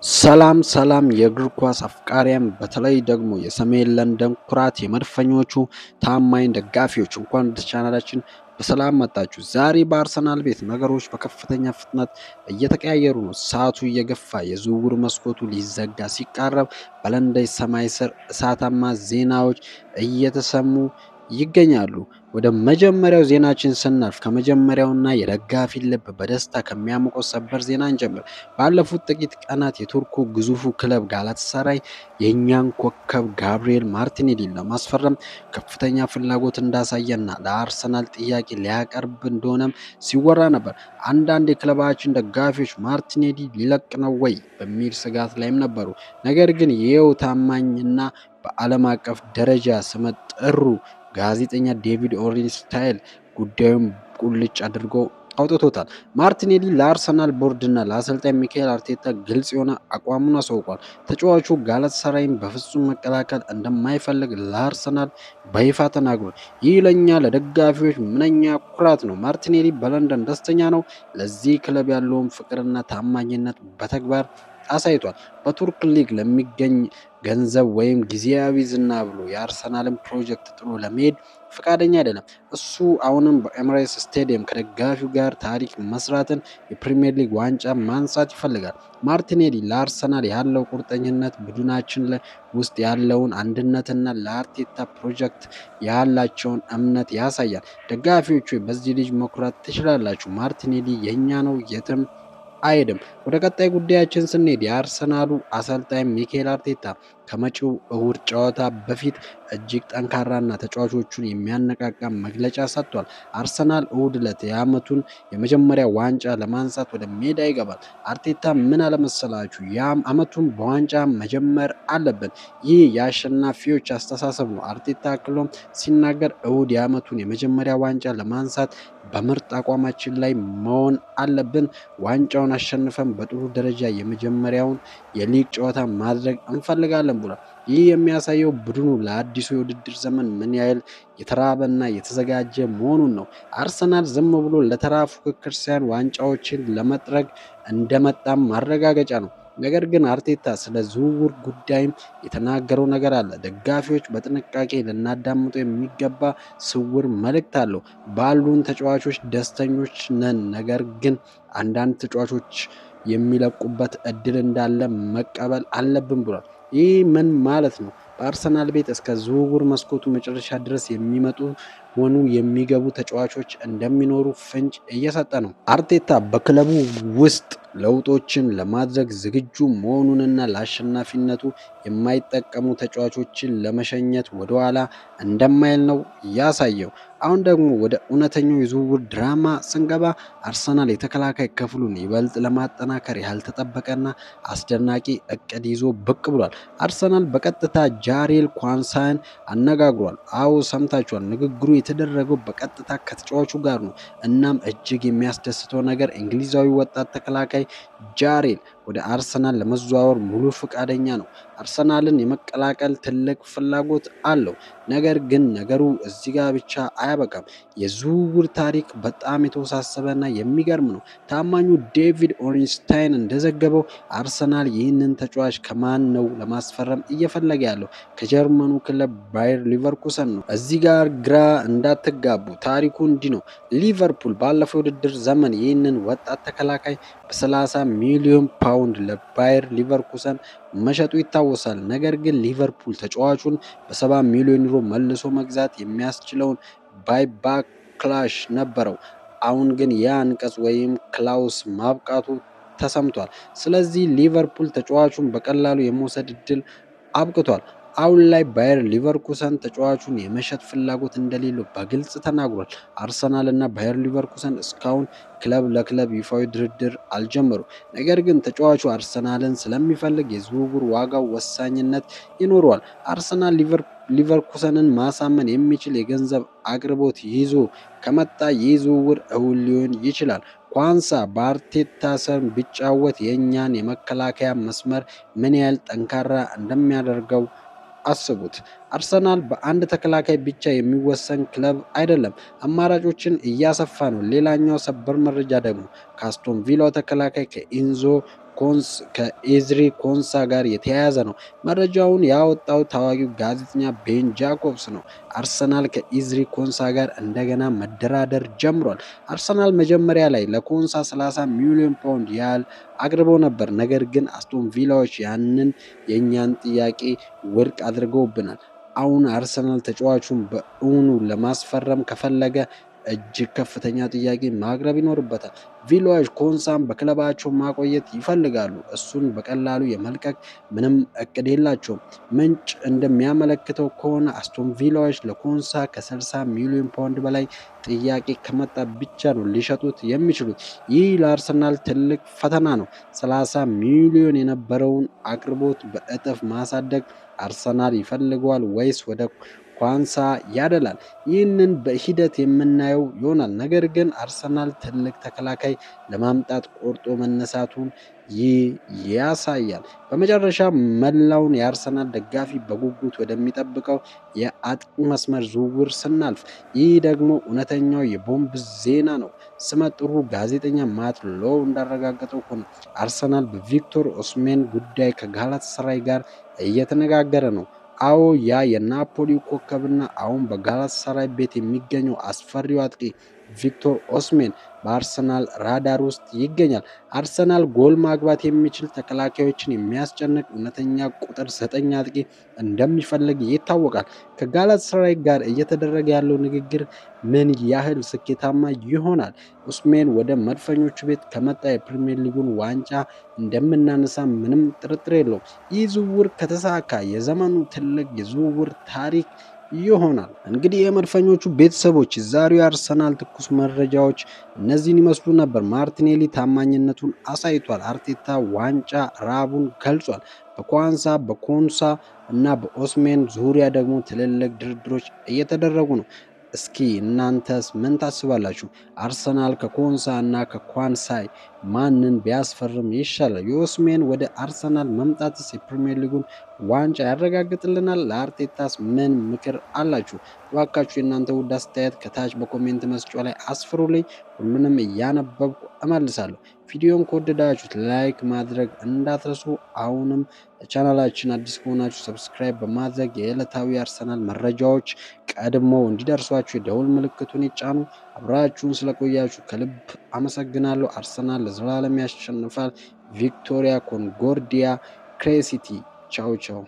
ሰላም የእግር ኳስ አፍቃሪያን በተለይ ደግሞ የሰሜን ለንደን ኩራት የመድፈኞቹ ታማኝ ደጋፊዎች እንኳን ወደ ቻናላችን በሰላም መጣችሁ። ዛሬ በአርሰናል ቤት ነገሮች በከፍተኛ ፍጥነት እየተቀያየሩ ነው። ሰዓቱ እየገፋ የዝውውር መስኮቱ ሊዘጋ ሲቃረብ በለንደን ሰማይ ስር እሳታማ ዜናዎች እየተሰሙ ይገኛሉ። ወደ መጀመሪያው ዜናችን ስናልፍ ከመጀመሪያውና የደጋፊ ልብ በደስታ ከሚያሞቀው ሰበር ዜና እንጀምር። ባለፉት ጥቂት ቀናት የቱርኩ ግዙፉ ክለብ ጋላታሳራይ የእኛን ኮከብ ጋብሪኤል ማርቲኔሊን ለማስፈረም ከፍተኛ ፍላጎት እንዳሳየና ለአርሰናል ጥያቄ ሊያቀርብ እንደሆነም ሲወራ ነበር። አንዳንድ የክለባችን ደጋፊዎች ማርቲኔሊ ሊለቅ ነው ወይ በሚል ስጋት ላይም ነበሩ። ነገር ግን ይኸው ታማኝና በዓለም አቀፍ ደረጃ ስመጥሩ ጋዜጠኛ ዴቪድ ኦርንስታይን ጉዳዩን ቁልጭ አድርጎ አውጥቶታል። ማርቲኔሊ ለአርሰናል ቦርድ እና ለአሰልጣኝ ሚካኤል አርቴታ ግልጽ የሆነ አቋሙን አሳውቋል። ተጫዋቹ ጋላታሳራይን በፍጹም መቀላቀል እንደማይፈልግ ለአርሰናል በይፋ ተናግሯል። ይህ ለእኛ ለደጋፊዎች ምንኛ ኩራት ነው። ማርቲኔሊ በለንደን ደስተኛ ነው። ለዚህ ክለብ ያለውን ፍቅርና ታማኝነት በተግባር አሳይቷል። በቱርክ ሊግ ለሚገኝ ገንዘብ ወይም ጊዜያዊ ዝና ብሎ የአርሰናልን ፕሮጀክት ጥሎ ለመሄድ ፈቃደኛ አይደለም። እሱ አሁንም በኤምሬትስ ስቴዲየም ከደጋፊው ጋር ታሪክ መስራትን፣ የፕሪሚየር ሊግ ዋንጫ ማንሳት ይፈልጋል። ማርቲኔሊ ለአርሰናል ያለው ቁርጠኝነት ቡድናችን ውስጥ ያለውን አንድነትና ለአርቴታ ፕሮጀክት ያላቸውን እምነት ያሳያል። ደጋፊዎቹ በዚህ ልጅ መኩራት ትችላላችሁ። ማርቲኔሊ የእኛ ነው፣ የትም አይሄድም። ወደ ቀጣይ ጉዳያችን ስንሄድ የአርሰናሉ አሰልጣኝ ሚካኤል አርቴታ ከመጪው እሁድ ጨዋታ በፊት እጅግ ጠንካራና ተጫዋቾቹን የሚያነቃቃ መግለጫ ሰጥቷል። አርሰናል እሁድ ዕለት የዓመቱን የመጀመሪያ ዋንጫ ለማንሳት ወደ ሜዳ ይገባል። አርቴታ ምን አለመሰላችሁ? ያም ዓመቱን በዋንጫ መጀመር አለብን። ይህ የአሸናፊዎች አስተሳሰብ ነው። አርቴታ አክሎም ሲናገር እሁድ የዓመቱን የመጀመሪያ ዋንጫ ለማንሳት በምርጥ አቋማችን ላይ መሆን አለብን። ዋንጫውን አሸንፈን በጥሩ ደረጃ የመጀመሪያውን የሊግ ጨዋታ ማድረግ እንፈልጋለን ብሏል። ይህ የሚያሳየው ቡድኑ ለአዲሱ የውድድር ዘመን ምን ያህል የተራበና የተዘጋጀ መሆኑን ነው። አርሰናል ዝም ብሎ ለተራ ፉክክር ሳይሆን ዋንጫዎችን ለመጥረግ እንደመጣም ማረጋገጫ ነው። ነገር ግን አርቴታ ስለ ዝውውር ጉዳይም የተናገረው ነገር አለ። ደጋፊዎች በጥንቃቄ ልናዳምጠው የሚገባ ስውር መልእክት አለው። ባሉን ተጫዋቾች ደስተኞች ነን፣ ነገር ግን አንዳንድ ተጫዋቾች የሚለቁበት እድል እንዳለ መቀበል አለብን ብሏል። ይህ ምን ማለት ነው? በአርሰናል ቤት እስከ ዝውውር መስኮቱ መጨረሻ ድረስ የሚመጡ ሆኑ የሚገቡ ተጫዋቾች እንደሚኖሩ ፍንጭ እየሰጠ ነው። አርቴታ በክለቡ ውስጥ ለውጦችን ለማድረግ ዝግጁ መሆኑንና ለአሸናፊነቱ የማይጠቀሙ ተጫዋቾችን ለመሸኘት ወደኋላ እንደማይል ነው ያሳየው። አሁን ደግሞ ወደ እውነተኛው የዝውውር ድራማ ስንገባ አርሰናል የተከላካይ ክፍሉን ይበልጥ ለማጠናከር ያልተጠበቀና አስደናቂ እቅድ ይዞ ብቅ ብሏል። አርሰናል በቀጥታ ጃሬል ኳንሳን አነጋግሯል። አዎ ሰምታችኋል። ንግግሩ የተደረገው በቀጥታ ከተጫዋቹ ጋር ነው። እናም እጅግ የሚያስደስተው ነገር እንግሊዛዊ ወጣት ተከላካይ ጃሬል ወደ አርሰናል ለመዘዋወር ሙሉ ፈቃደኛ ነው። አርሰናልን የመቀላቀል ትልቅ ፍላጎት አለው። ነገር ግን ነገሩ እዚህ ጋር ብቻ አያበቃም። የዝውውር ታሪክ በጣም የተወሳሰበና የሚገርም ነው። ታማኙ ዴቪድ ኦርንስታይን እንደዘገበው አርሰናል ይህንን ተጫዋች ከማን ነው ለማስፈረም እየፈለገ ያለው? ከጀርመኑ ክለብ ባየር ሊቨርኩሰን ነው። እዚህ ጋር ግራ እንዳትጋቡ፣ ታሪኩ እንዲህ ነው። ሊቨርፑል ባለፈው ውድድር ዘመን ይህንን ወጣት ተከላካይ በ30 ሚሊዮን ፓውንድ ለባየር ሊቨርኩሰን መሸጡ ይታወሳል። ነገር ግን ሊቨርፑል ተጫዋቹን በ70 ሚሊዮን ዩሮ መልሶ መግዛት የሚያስችለውን ባይባክ ክላሽ ነበረው። አሁን ግን ያ አንቀጽ ወይም ክላውስ ማብቃቱ ተሰምቷል። ስለዚህ ሊቨርፑል ተጫዋቹን በቀላሉ የመውሰድ እድል አብቅቷል። አሁን ላይ ባየር ሊቨርኩሰን ተጫዋቹን የመሸጥ ፍላጎት እንደሌለው በግልጽ ተናግሯል። አርሰናል እና ባየር ሊቨርኩሰን እስካሁን ክለብ ለክለብ ይፋዊ ድርድር አልጀመሩ። ነገር ግን ተጫዋቹ አርሰናልን ስለሚፈልግ የዝውውር ዋጋው ወሳኝነት ይኖረዋል። አርሰናል ሊቨርኩሰንን ማሳመን የሚችል የገንዘብ አቅርቦት ይዞ ከመጣ ይህ ዝውውር እውን ሊሆን ይችላል። ኳንሳ በአርቴታ ስር ቢጫወት የእኛን የመከላከያ መስመር ምን ያህል ጠንካራ እንደሚያደርገው አስቡት። አርሰናል በአንድ ተከላካይ ብቻ የሚወሰን ክለብ አይደለም፣ አማራጮችን እያሰፋ ነው። ሌላኛው ሰበር መረጃ ደግሞ ከአስቶን ቪላው ተከላካይ ከኢንዞ ከኤዝሪ ኮንሳ ጋር የተያያዘ ነው። መረጃውን ያወጣው ታዋቂው ጋዜጠኛ ቤን ጃኮብስ ነው። አርሰናል ከኤዝሪ ኮንሳ ጋር እንደገና መደራደር ጀምሯል። አርሰናል መጀመሪያ ላይ ለኮንሳ 30 ሚሊዮን ፓውንድ ያህል አቅርበው ነበር። ነገር ግን አስቶን ቪላዎች ያንን የእኛን ጥያቄ ውድቅ አድርገውብናል። አሁን አርሰናል ተጫዋቹን በእውኑ ለማስፈረም ከፈለገ እጅግ ከፍተኛ ጥያቄ ማቅረብ ይኖርበታል። ቪላዎች ኮንሳን በክለባቸው ማቆየት ይፈልጋሉ። እሱን በቀላሉ የመልቀቅ ምንም እቅድ የላቸውም። ምንጭ እንደሚያመለክተው ከሆነ አስቶን ቪላዎች ለኮንሳ ከ60 ሚሊዮን ፓውንድ በላይ ጥያቄ ከመጣ ብቻ ነው ሊሸጡት የሚችሉት። ይህ ለአርሰናል ትልቅ ፈተና ነው። 30 ሚሊዮን የነበረውን አቅርቦት በእጥፍ ማሳደግ አርሰናል ይፈልገዋል ወይስ ወደ ኳንሳ ያደላል? ይህንን በሂደት የምናየው ይሆናል። ነገር ግን አርሰናል ትልቅ ተከላካይ ለማምጣት ቆርጦ መነሳቱን ይህ ያሳያል። በመጨረሻ መላውን የአርሰናል ደጋፊ በጉጉት ወደሚጠብቀው የአጥቂ መስመር ዝውውር ስናልፍ፣ ይህ ደግሞ እውነተኛው የቦምብ ዜና ነው። ስመጥሩ ጋዜጠኛ ማት ሎው እንዳረጋገጠው ከሆነ አርሰናል በቪክቶር ኦስሜን ጉዳይ ከጋላታሳራይ ጋር እየተነጋገረ ነው። አዎ ያ የናፖሊ ኮከብና አሁን በጋላታሳራይ ቤት የሚገኘው አስፈሪው አጥቂ ቪክቶር ኦስሜን በአርሰናል ራዳር ውስጥ ይገኛል። አርሰናል ጎል ማግባት የሚችል ተከላካዮችን የሚያስጨንቅ እውነተኛ ቁጥር 9 አጥቂ እንደሚፈልግ ይታወቃል። ከጋላታሳራይ ጋር እየተደረገ ያለው ንግግር ምን ያህል ስኬታማ ይሆናል? ኦስሜን ወደ መድፈኞቹ ቤት ከመጣ የፕሪሚየር ሊጉን ዋንጫ እንደምናነሳ ምንም ጥርጥር የለውም። ይህ ዝውውር ከተሳካ የዘመኑ ትልቅ የዝውውር ታሪክ ይሆናል። እንግዲህ የመድፈኞቹ ቤተሰቦች ዛሬው የአርሰናል ትኩስ መረጃዎች እነዚህን ይመስሉ ነበር። ማርቲኔሊ ታማኝነቱን አሳይቷል። አርቴታ ዋንጫ ራቡን ገልጿል። በኮንሳ እና በኦስሜን ዙሪያ ደግሞ ትልልቅ ድርድሮች እየተደረጉ ነው። እስኪ እናንተስ ምን ታስባላችሁ? አርሰናል ከኮንሳ እና ከኳንሳይ ማንን ቢያስፈርም ይሻላል? የኦስሜን ወደ አርሰናል መምጣትስ የፕሪሚየር ሊጉን ዋንጫ ያረጋግጥልናል? ለአርቴታስ ምን ምክር አላችሁ? እባካችሁ የእናንተ ውድ አስተያየት ከታች በኮሜንት መስጫው ላይ አስፍሩልኝ። ሁሉንም እያነበብኩ እመልሳለሁ። ቪዲዮን ከወደዳችሁት ላይክ ማድረግ እንዳትረሱ። አሁንም ቻናላችን አዲስ ከሆናችሁ ሰብስክራይብ በማድረግ የዕለታዊ አርሰናል መረጃዎች ቀድመው እንዲደርሷችሁ የደውል ምልክቱን ይጫኑ። አብራችሁን ስለቆያችሁ ከልብ አመሰግናለሁ። አርሰናል ለዘላለም ያሸንፋል። ቪክቶሪያ ኮንጎርዲያ ክሬሲቲ። ቻው ቻው።